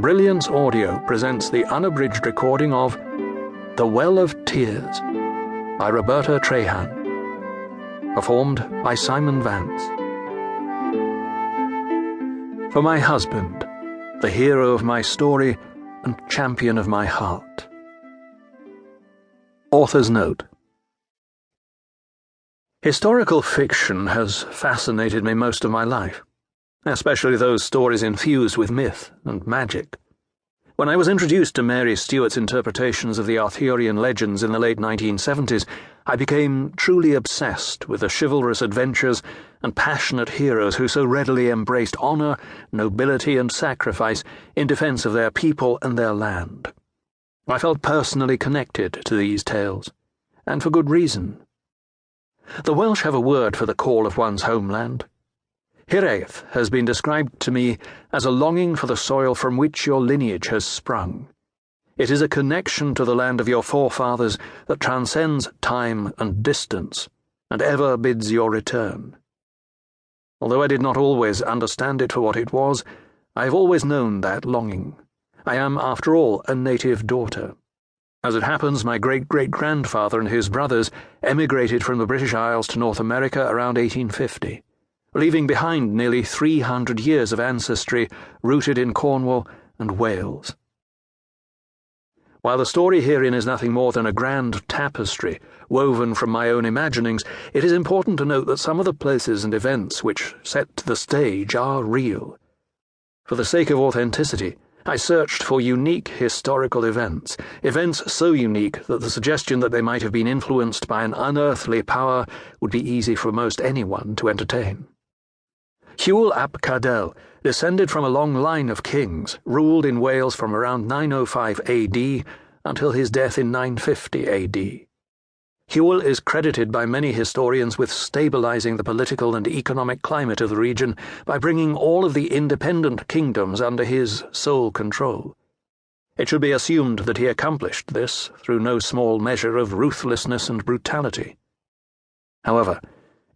Brilliance Audio presents the unabridged recording of The Well of Tears by Roberta Trahan, performed by Simon Vance. For my husband, the hero of my story and champion of my heart. Author's note. Historical fiction has fascinated me most of my life, especially those stories infused with myth and magic. When I was introduced to Mary Stuart's interpretations of the Arthurian legends in the late 1970s, I became truly obsessed with the chivalrous adventures and passionate heroes who so readily embraced honor, nobility, and sacrifice in defense of their people and their land. I felt personally connected to these tales, and for good reason. The Welsh have a word for the call of one's homeland. Hiraeth has been described to me as a longing for the soil from which your lineage has sprung. It is a connection to the land of your forefathers that transcends time and distance, and ever bids your return. Although I did not always understand it for what it was, I have always known that longing. I am, after all, a native daughter. As it happens, my great-great-grandfather and his brothers emigrated from the British Isles to North America around 1850. Leaving behind nearly 300 years of ancestry rooted in Cornwall and Wales. While the story herein is nothing more than a grand tapestry woven from my own imaginings, it is important to note that some of the places and events which set the stage are real. For the sake of authenticity, I searched for unique historical events so unique that the suggestion that they might have been influenced by an unearthly power would be easy for most anyone to entertain. Hywel ap Cadell, descended from a long line of kings, ruled in Wales from around 905 AD until his death in 950 AD. Hywel is credited by many historians with stabilizing the political and economic climate of the region by bringing all of the independent kingdoms under his sole control. It should be assumed that he accomplished this through no small measure of ruthlessness and brutality. However,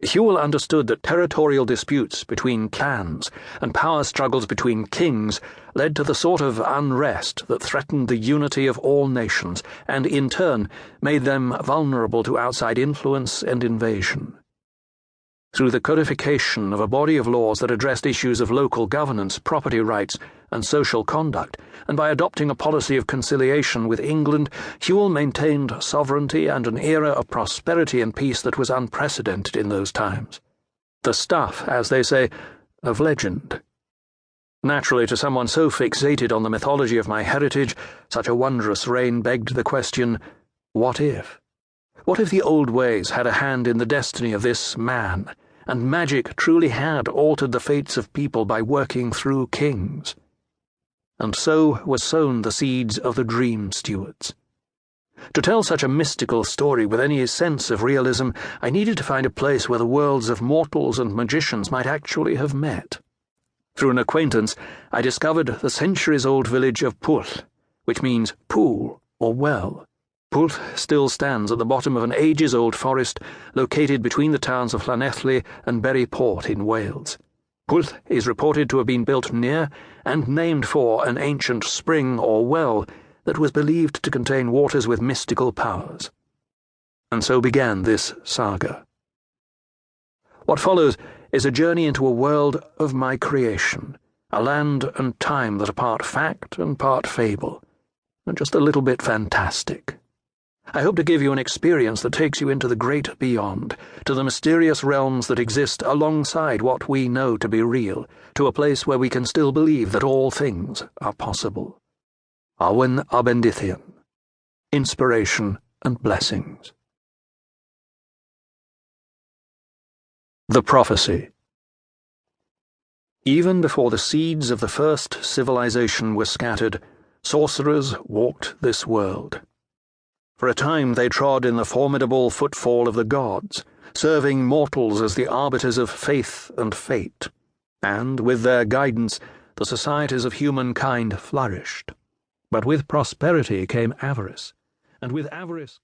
Hywel understood that territorial disputes between clans and power struggles between kings led to the sort of unrest that threatened the unity of all nations and, in turn, made them vulnerable to outside influence and invasion. Through the codification of a body of laws that addressed issues of local governance, property rights, and social conduct, and by adopting a policy of conciliation with England, Hywel maintained sovereignty and an era of prosperity and peace that was unprecedented in those times. The stuff, as they say, of legend. Naturally, to someone so fixated on the mythology of my heritage, such a wondrous reign begged the question, what if? What if the old ways had a hand in the destiny of this man, and magic truly had altered the fates of people by working through kings? And so were sown the seeds of the dream stewards. To tell such a mystical story with any sense of realism, I needed to find a place where the worlds of mortals and magicians might actually have met. Through an acquaintance, I discovered the centuries-old village of Pwll, which means pool or well. Pwll still stands at the bottom of an ages-old forest located between the towns of Llanelli and Bury Port in Wales. Pwll is reported to have been built near and named for an ancient spring or well that was believed to contain waters with mystical powers. And so began this saga. What follows is a journey into a world of my creation, a land and time that are part fact and part fable, and just a little bit fantastic. I hope to give you an experience that takes you into the great beyond, to the mysterious realms that exist alongside what we know to be real, to a place where we can still believe that all things are possible. Alwen Arbendithian. Inspiration and blessings. The Prophecy. Even before the seeds of the first civilization were scattered, sorcerers walked this world. For a time they trod in the formidable footfall of the gods, serving mortals as the arbiters of faith and fate, and, with their guidance, the societies of humankind flourished. But with prosperity came avarice, and with avarice